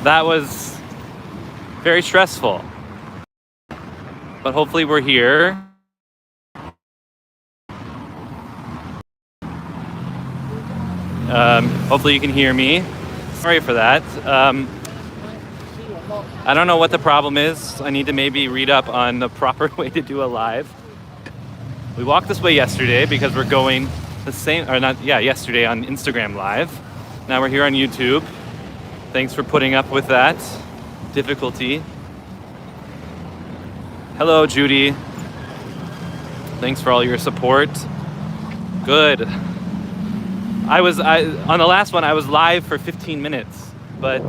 that was very stressful. But hopefully we're here. Hopefully you can hear me. Sorry for that. I don't know what the problem is. I need to maybe read up on the proper way to do a live. We walked this way yesterday because we're going the same, or not, yeah, yesterday on Instagram Live. Now we're here on YouTube. Thanks for putting up with that difficulty. Hello, Judy. Thanks for all your support. Good. On the last one, I was live for 15 minutes, but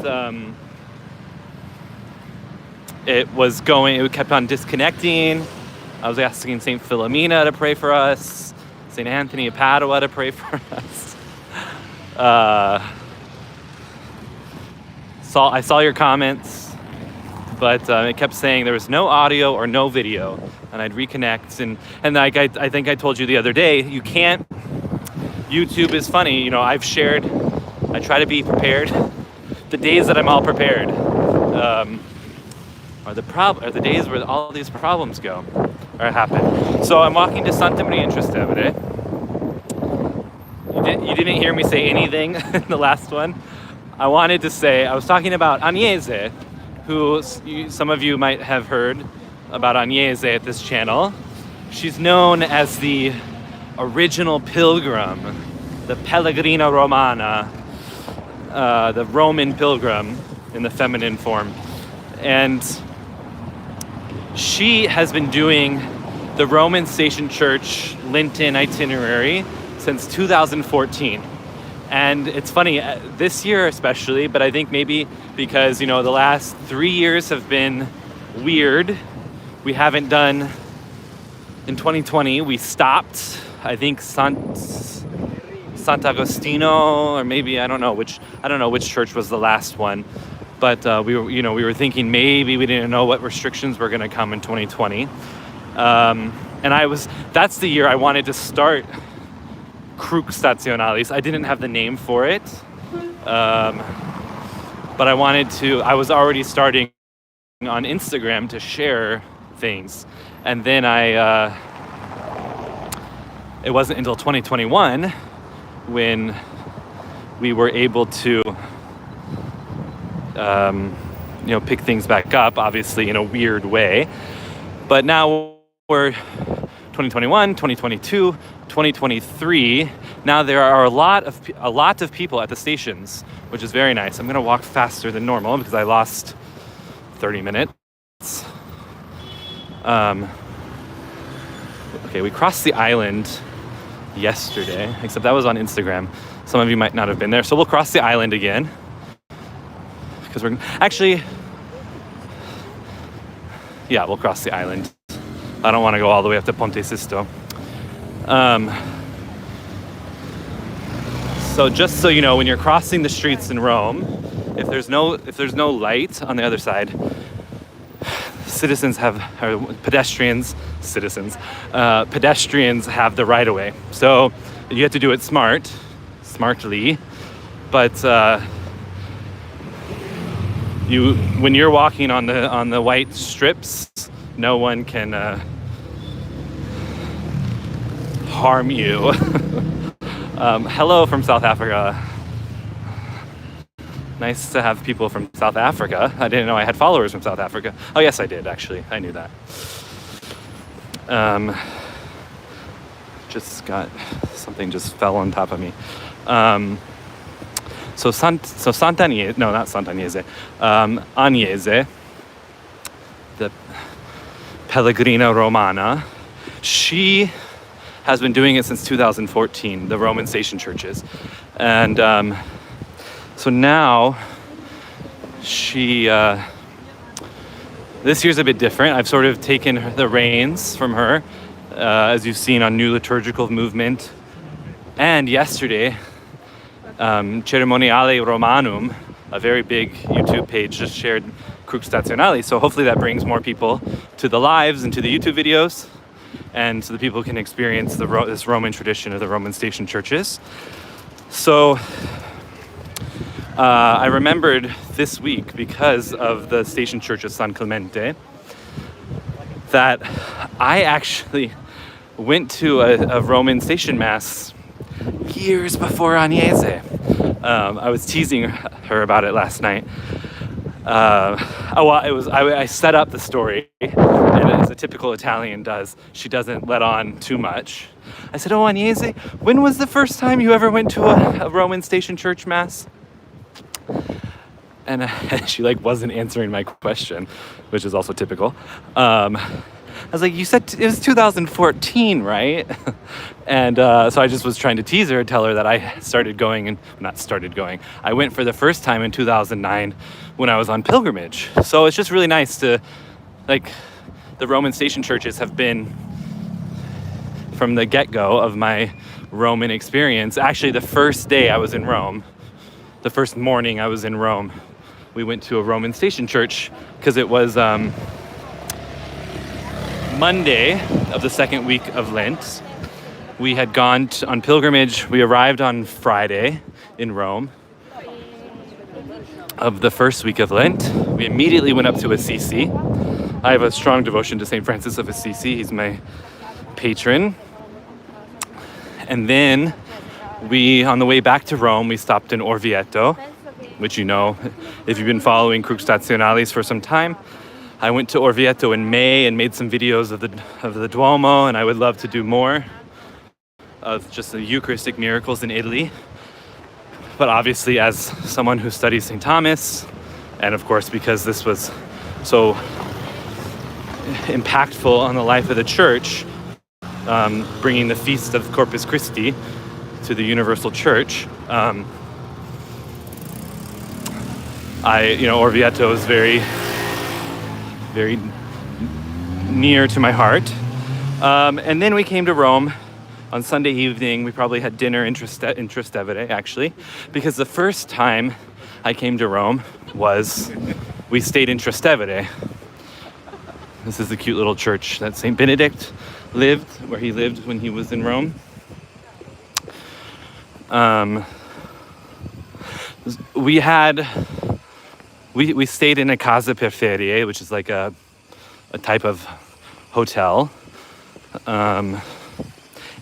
it kept on disconnecting. I was asking St. Philomena to pray for us, St. Anthony of Padua to pray for us. I saw your comments, but it kept saying there was no audio or no video, and I'd reconnect. And I think I told you the other day, you can't. YouTube is funny, you know. I try to be prepared. The days that I'm all prepared are the days where all these problems go or happen. So I'm walking to Santa Maria in Trastevere. You didn't hear me say anything in the last one. I was talking about Agnese, who some of you might have heard about Agnese at this channel. She's known as the original pilgrim, the Pellegrina Romana, the Roman pilgrim in the feminine form. And she has been doing the Roman Station Church Lenten itinerary since 2014. And it's funny, this year especially, but I think maybe because, you know, the last 3 years have been weird. We haven't done, in 2020, we stopped, I think, Sant'Agostino, or maybe, I don't know which church was the last one. But we were thinking maybe we didn't know what restrictions were going to come in 2020. And that's the year I wanted to start Crux Stationalis. I didn't have the name for it. But I was already starting on Instagram to share things. And then it wasn't until 2021 when we were able to pick things back up, obviously in a weird way. But now we're 2021, 2022, 2023. Now there are a lot of people at the stations, which is very nice. I'm going to walk faster than normal because I lost 30 minutes. Okay, we crossed the island yesterday, except that was on Instagram. Some of you might not have been there. So we'll cross the island again. Because we'll cross the island. I don't want to go all the way up to Ponte Sisto. So just so you know, when you're crossing the streets in Rome, if there's no light on the other side, pedestrians have the right of way. So you have to do it smartly, but when you're walking on the white strips, no one can harm you. Hello from South Africa. Nice to have people from South Africa. I didn't know I had followers from South Africa. Oh yes, I did actually. I knew that. Something just fell on top of me. Sant'Agnese, no, not Sant'Agnese, Agnese, the Pellegrina Romana, she has been doing it since 2014, the Roman Station churches. And so now this year's a bit different. I've sort of taken the reins from her, as you've seen on New Liturgical Movement. And yesterday, Cerimoniale Romanum, a very big YouTube page, just shared Crux Stationalis. So hopefully that brings more people to the lives and to the YouTube videos, and so the people can experience this Roman tradition of the Roman Station churches. So I remembered this week, because of the station church of San Clemente, that I actually went to a Roman station mass years before Agnese. I was teasing her about it last night. I set up the story, and as a typical Italian does, she doesn't let on too much. I said, "Oh, Agnese, when was the first time you ever went to a Roman station church mass?" And she wasn't answering my question, which is also typical. I was like, "You said it was 2014, right?" And so I just was trying to tease her, tell her that I started going, and not started going. I went for the first time in 2009 when I was on pilgrimage. So it's just really nice to, the Roman station churches have been, from the get-go of my Roman experience. Actually, the first day I was in Rome, the first morning I was in Rome, we went to a Roman station church because it was Monday of the second week of Lent. We had gone on pilgrimage. We arrived on Friday in Rome of the first week of Lent. We immediately went up to Assisi. I have a strong devotion to St. Francis of Assisi. He's my patron. And then on the way back to Rome, we stopped in Orvieto, which you know, if you've been following Crux Stationalis for some time. I went to Orvieto in May and made some videos of the Duomo, and I would love to do more of just the Eucharistic miracles in Italy. But obviously, as someone who studies St. Thomas, and of course because this was so impactful on the life of the church, bringing the feast of Corpus Christi to the Universal Church, Orvieto is very, very near to my heart. And then we came to Rome on Sunday evening. We probably had dinner in Trastevere, actually, because the first time I came to Rome we stayed in Trastevere. This is the cute little church that St. Benedict lived, where he lived when he was in Rome. We stayed in a casa per ferie, which is like a type of hotel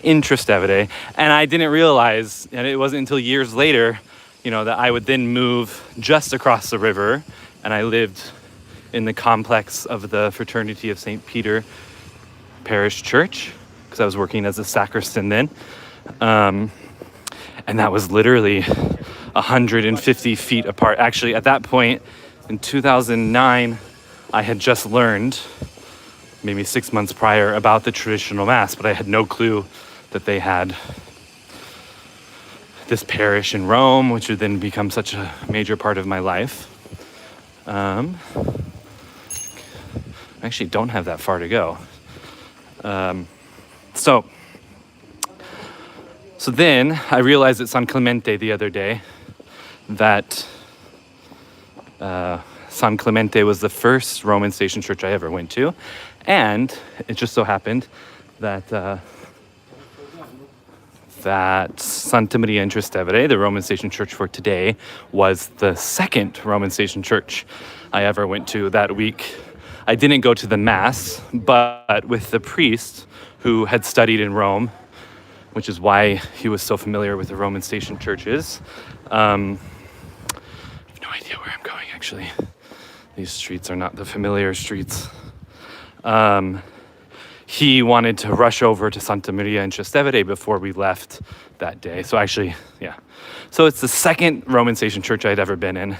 in Trastevere, and I didn't realize, and it wasn't until years later, that I would then move just across the river, and I lived in the complex of the Fraternity of St. Peter Parish Church, because I was working as a sacristan then, and that was literally 150 feet apart. Actually, at that point, in 2009, I had just learned, maybe 6 months prior, about the traditional Mass, but I had no clue that they had this parish in Rome, which would then become such a major part of my life. I actually don't have that far to go. So then I realized at San Clemente the other day that San Clemente was the first Roman station church I ever went to, and it just so happened that Santa Maria in Trastevere, the Roman station church for today, was the second Roman station church I ever went to that week. I didn't go to the Mass, but with the priest who had studied in Rome, which is why he was so familiar with the Roman station churches. I have no idea where I'm going, actually. These streets are not the familiar streets. He wanted to rush over to Santa Maria in Trastevere before we left that day. So actually, yeah. So it's the second Roman station church I'd ever been in.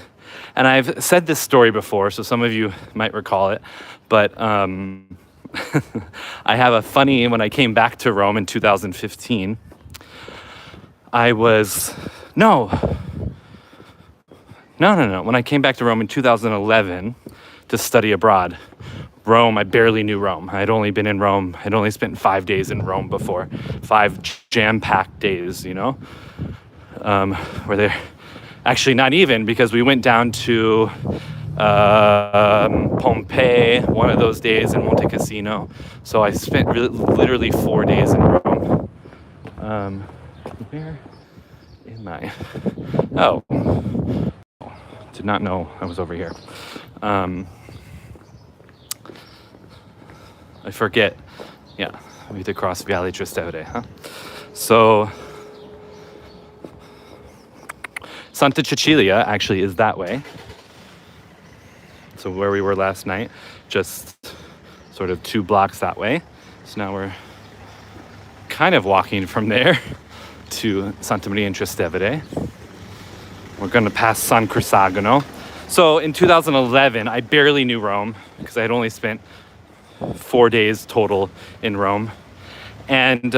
And I've said this story before, so some of you might recall it. But I have a funny, when I came back to Rome in 2015, when I came back to Rome in 2011 to study abroad, Rome, I barely knew Rome. I'd only been in Rome. I'd only spent 5 days in Rome before. 5 jam-packed days, where they're actually not even, because we went down to Pompeii one of those days, in Monte Cassino. So I spent literally 4 days in Rome. Where am I? Oh. Did not know I was over here. I forget. Yeah, we have to cross Viale Trastevere, huh? So, Santa Cecilia actually is that way. So where we were last night, just sort of 2 blocks that way. So now we're kind of walking from there to Santa Maria in Trastevere. We're going to pass San Crisagano. So in 2011, I barely knew Rome because I had only spent 4 days total in Rome. And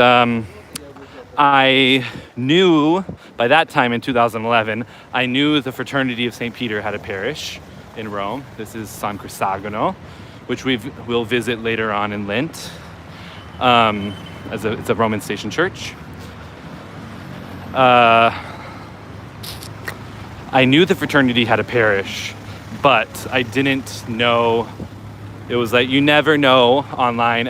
I knew, by that time in 2011, I knew the Fraternity of St. Peter had a parish in Rome. This is San Crisagano, which we'll visit later on in Lent. It's a Roman station church. I knew the fraternity had a parish, but I didn't know. It was like, you never know online.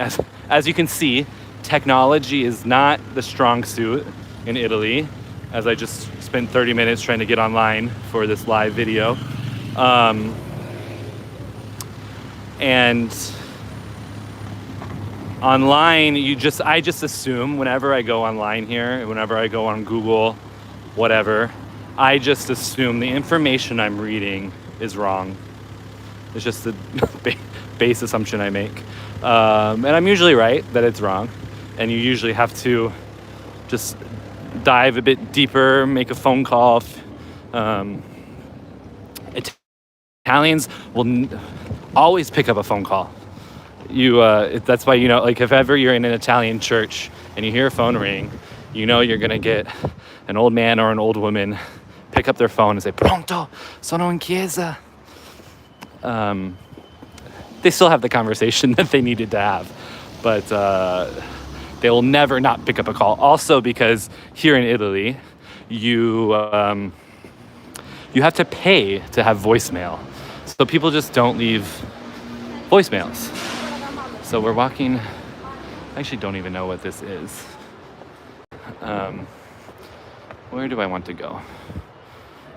As you can see, technology is not the strong suit in Italy, as I just spent 30 minutes trying to get online for this live video. And online, I just assume whenever I go online here, whenever I go on Google, whatever, I just assume the information I'm reading is wrong. It's just the base assumption I make. And I'm usually right that it's wrong. And you usually have to just dive a bit deeper, make a phone call. Italians will always pick up a phone call. That's why, like if ever you're in an Italian church and you hear a phone ring, you know you're gonna get an old man or an old woman pick up their phone and say, "Pronto, sono in chiesa." They still have the conversation that they needed to have, but they will never not pick up a call. Also, because here in Italy, you have to pay to have voicemail, so people just don't leave voicemails. So we're walking. I actually don't even know what this is. Where do I want to go?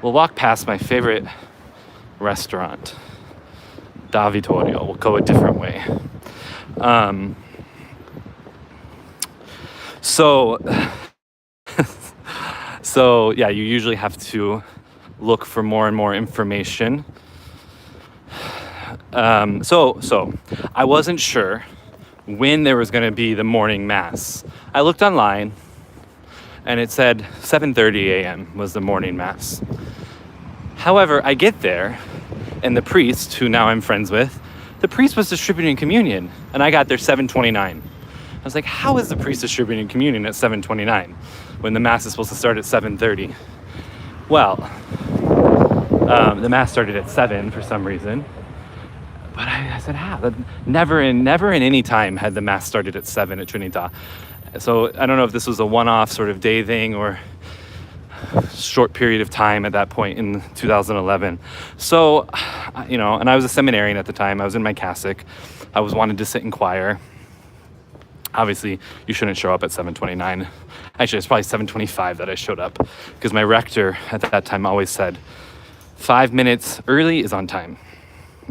We'll walk past my favorite restaurant, Da Vittorio. We'll go a different way. So yeah, you usually have to look for more and more information. So I wasn't sure when there was going to be the morning mass. I looked online and it said 7:30 a.m. was the morning mass. However, I get there and the priest, who now I'm friends with, the priest was distributing communion and I got there 7:29. I was like, how is the priest distributing communion at 7:29 when the mass is supposed to start at 7:30? Well, the mass started at 7 for some reason. But I said, never in any time had the mass started at 7 at Trinità. So I don't know if this was a one-off sort of day thing or short period of time at that point in 2011. So, and I was a seminarian at the time. I was in my cassock. I was wanted to sit in choir. Obviously, you shouldn't show up at 7:29. Actually, it's probably 7:25 that I showed up, because my rector at that time always said, 5 minutes early is on time.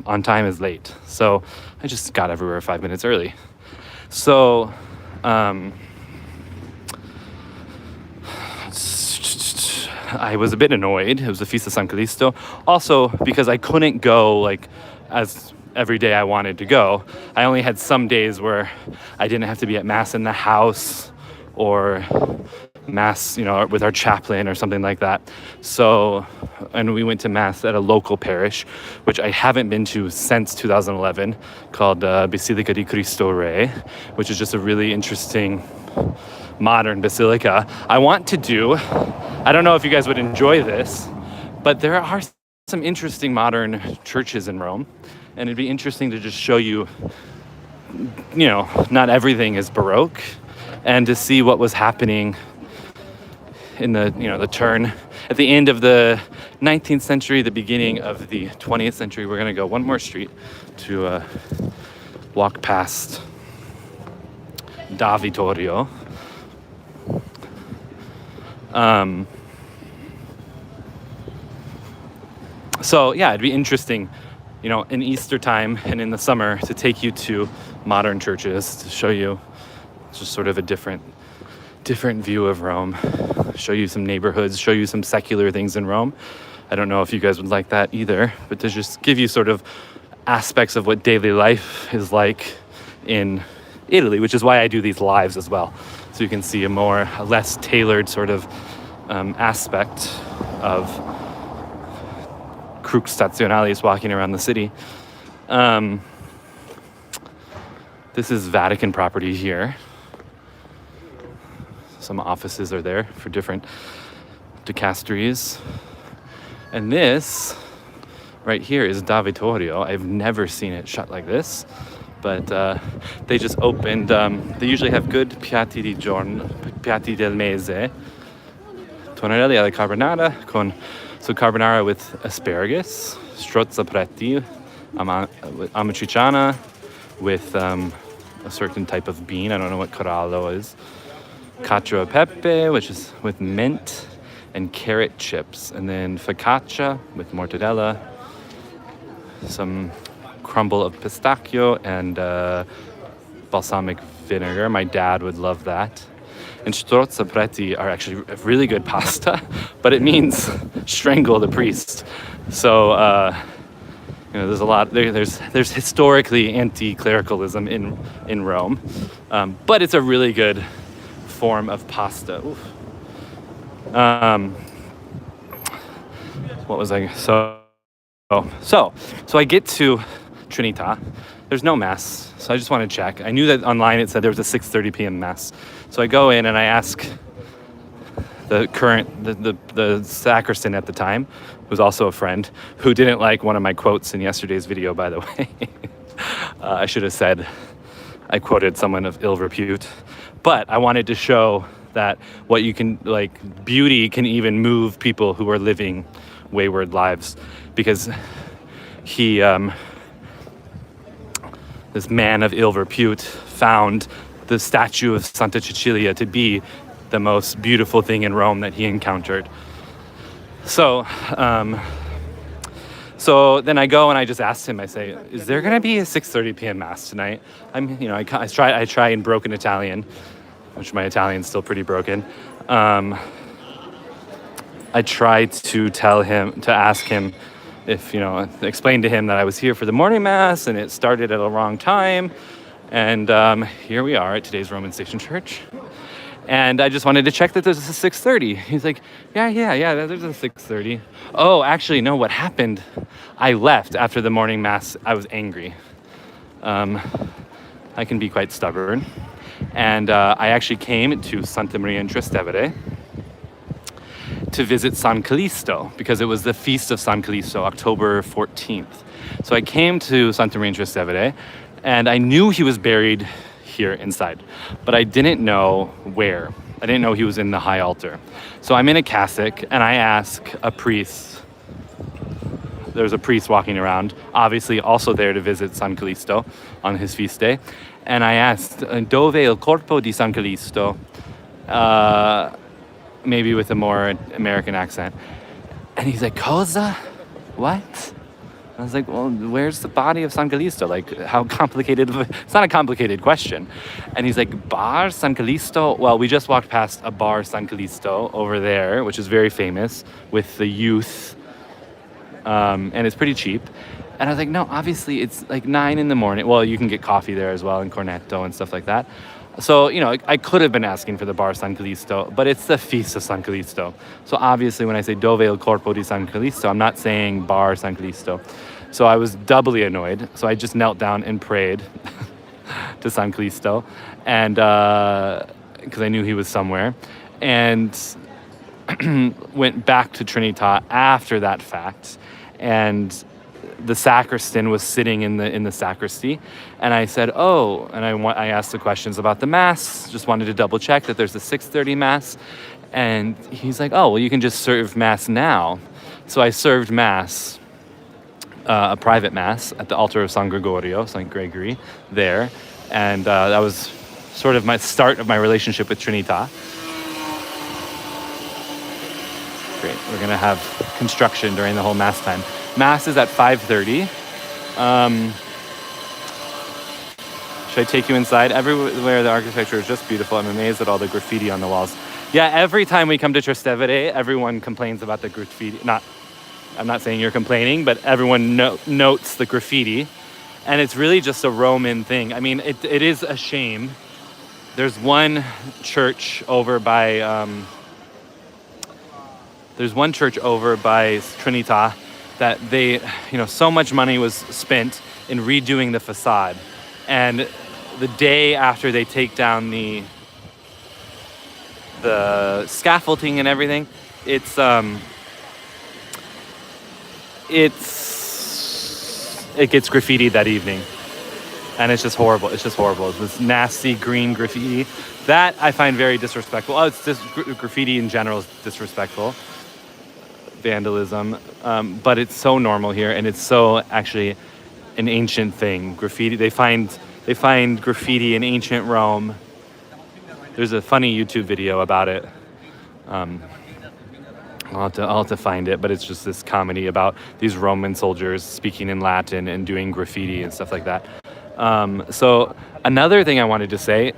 On time is late. So I just got everywhere 5 minutes early. So, I was a bit annoyed. It was the Feast of San Callisto. Also, because I couldn't go as every day I wanted to go. I only had some days where I didn't have to be at Mass in the house or Mass, with our chaplain or something like that. So, and we went to Mass at a local parish, which I haven't been to since 2011, called Basilica di Cristo Re, which is just a really interesting modern basilica. I don't know if you guys would enjoy this, but there are some interesting modern churches in Rome, and it'd be interesting to just show you, not everything is Baroque, and to see what was happening in the turn at the end of the 19th century, the beginning of the 20th century. We're going to go one more street to walk past Da Vittorio. So yeah, it'd be interesting, in Easter time and in the summer to take you to modern churches to show you just sort of a different view of Rome, show you some neighborhoods, show you some secular things in Rome. I don't know if you guys would like that either, but to just give you sort of aspects of what daily life is like in Italy, which is why I do these lives as well. So you can see a less tailored sort of aspect of Crux Stationalis walking around the city. This is Vatican property here. Some offices are there for different dicasteries. And this right here is Da Vittorio. I've never seen it shut like this, but they just opened. They usually have good piatti di giorno, piatti del mese. Tonarelli alla carbonara carbonara with asparagus, strozza preti, amatriciana with a certain type of bean. I don't know what corallo is. Cacio e pepe, which is with mint and carrot chips, and then focaccia with mortadella, some crumble of pistachio and balsamic vinegar. My dad would love that. And strozza preti are actually a really good pasta, but it means strangle the priest. So there's a lot. There's historically anti-clericalism in Rome, but it's a really good form of pasta. What was I? So I get to Trinità. There's no mass, so I just want to check. I knew that online it said there was a 6:30 p.m. mass. So I go in and I ask the sacristan at the time, who was also a friend, who didn't like one of my quotes in yesterday's video, by the way. I should have said I quoted someone of ill repute. But I wanted to show that beauty can even move people who are living wayward lives, because he, this man of ill repute, found the statue of Santa Cecilia to be the most beautiful thing in Rome that he encountered. So then I go and I just asked him, I say, is there going to be a 6:30 p.m. mass tonight? I try in broken Italian, which my Italian's still pretty broken. I tried to ask him if, explain to him that I was here for the morning mass and it started at a wrong time. And here we are at today's Roman Station Church. And I just wanted to check that there's a 6:30. He's like, yeah, there's a 6:30. Oh, actually, no, what happened? I left after the morning mass. I was angry. I can be quite stubborn. And I actually came to Santa Maria in Trastevere to visit San Callisto, because it was the feast of San Callisto, October 14th. So I came to Santa Maria in Trastevere, and I knew he was buried here inside, but I didn't know where. I didn't know he was in the high altar. So I'm in a cassock, and I ask a priest. There's a priest walking around, obviously also there to visit San Callisto on his feast day. And I asked, dove il corpo di San Callisto? Maybe with a more American accent. And he's like, cosa? What? I was like, well, where's the body of San Callisto? Like, how complicated? It's not a complicated question. And he's like, Bar San Callisto? Well, we just walked past a Bar San Callisto over there, which is very famous with the youth. And it's pretty cheap. And I was like, no, obviously it's like 9 a.m. Well, you can get coffee there as well, and cornetto and stuff like that. So, I could have been asking for the Bar San Callisto, but it's the Feast of San Callisto. So obviously when I say Dove il corpo di San Callisto, I'm not saying Bar San Callisto. So I was doubly annoyed. So I just knelt down and prayed to San Callisto, and because I knew he was somewhere, and went back to Trinità after that fact, and the sacristan was sitting in the sacristy, and I said, oh, and I asked the questions about the mass, just wanted to double check that there's a 6:30 mass, and he's like, oh, well, you can just serve mass now. So I served mass, a private mass at the altar of San Gregory there, and that was sort of my start of my relationship with Trinità. Great, we're gonna have construction during the whole mass time. Mass is at 5:30. Should I take you inside? Everywhere the architecture is just beautiful. I'm amazed at all the graffiti on the walls. Yeah, every time we come to Trastevere, everyone complains about the graffiti. I'm not saying you're complaining, but everyone notes the graffiti. And it's really just a Roman thing. I mean, it is a shame. There's one church over by Trinita that so much money was spent in redoing the facade. And the day after they take down the scaffolding and everything, it gets graffitied that evening. And it's just horrible. It's this nasty green graffiti that I find very disrespectful. Oh, it's just graffiti in general is disrespectful. Vandalism. But it's so normal here, and it's so actually an ancient thing. Graffiti. They find graffiti in ancient Rome. There's a funny YouTube video about it. I'll have to find it, but it's just this comedy about these Roman soldiers speaking in Latin and doing graffiti and stuff like that. So another thing I wanted to say,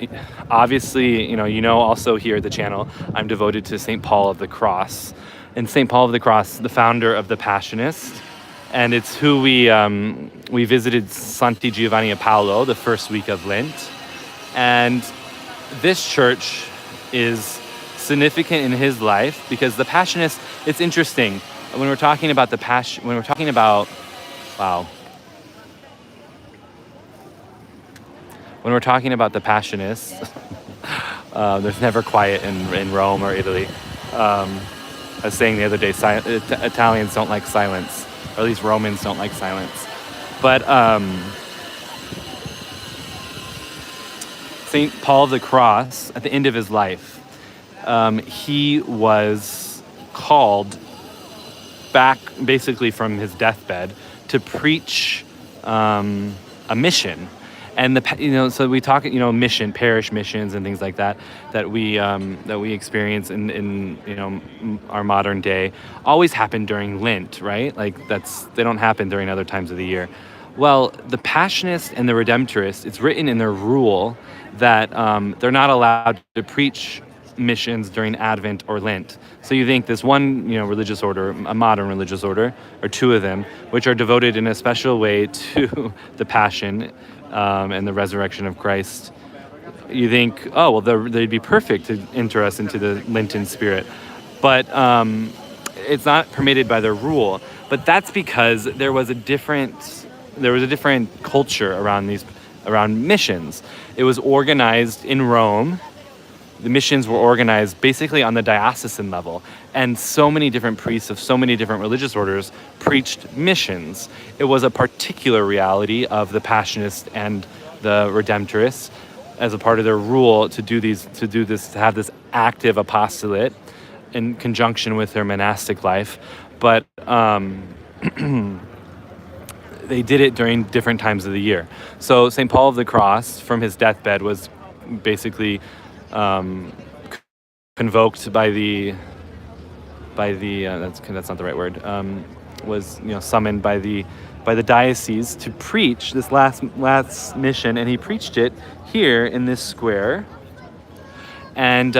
obviously, also here at the channel, I'm devoted to St. Paul of the Cross. And St. Paul of the Cross, the founder of the Passionist, and it's who we visited Santi Giovanni e Paolo the first week of Lent. And this church is significant in his life because the Passionist, it's interesting. When we're talking about the Passionists, there's never quiet in Rome or Italy. I was saying the other day, Italians don't like silence, or at least Romans don't like silence. But St. Paul of the Cross, at the end of his life, he was called back basically from his deathbed to preach a mission. And so we talk, mission, parish missions, and things like that we experience in our modern day, always happen during Lent, right? Like they don't happen during other times of the year. Well, the Passionists and the Redemptorists, it's written in their rule that they're not allowed to preach missions during Advent or Lent. So you think this one, religious order, a modern religious order, or two of them, which are devoted in a special way to the Passion and the resurrection of Christ, you think, oh, well, they'd be perfect to enter us into the Lenten spirit. But it's not permitted by their rule. But that's because there was a different culture around missions. It was organized in Rome. The missions were organized basically on the diocesan level, and so many different priests of so many different religious orders preached missions. It was a particular reality of the Passionists and the Redemptorists as a part of their rule to have this active apostolate in conjunction with their monastic life. But they did it during different times of the year. So St. Paul of the Cross, from his deathbed, was basically convoked by the that's not the right word, was summoned by the diocese to preach this last mission, and he preached it here in this square. And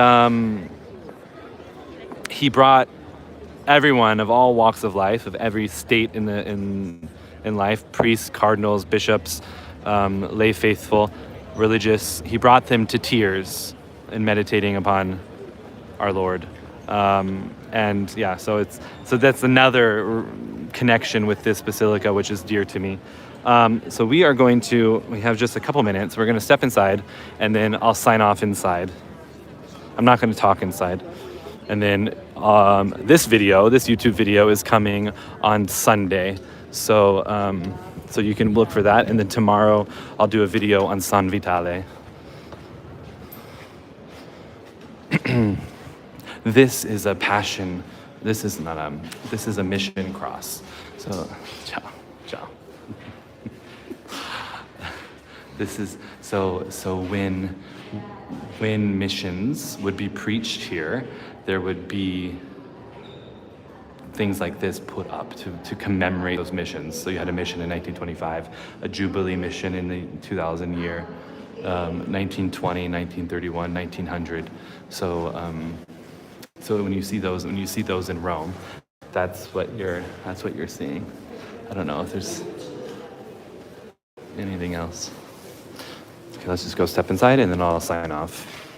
he brought everyone of all walks of life, of every state in life, priests, cardinals, bishops, lay faithful, religious. He brought them to tears in meditating upon our Lord. And yeah, so that's another connection with this basilica, which is dear to me. So we have just a couple minutes. We're going to step inside, and then I'll sign off inside. I'm not going to talk inside. And then this YouTube video is coming on Sunday. So you can look for that. And then tomorrow I'll do a video on San Vitale. This is a passion. This is a mission cross. So, ciao. This is so when missions would be preached here, there would be things like this put up to commemorate those missions. So you had a mission in 1925, a Jubilee mission in the 2000 year, 1920, 1931, 1900. So so when you see those in Rome, that's what you're seeing. I don't know if there's anything else. Okay, let's just go step inside and then I'll sign off.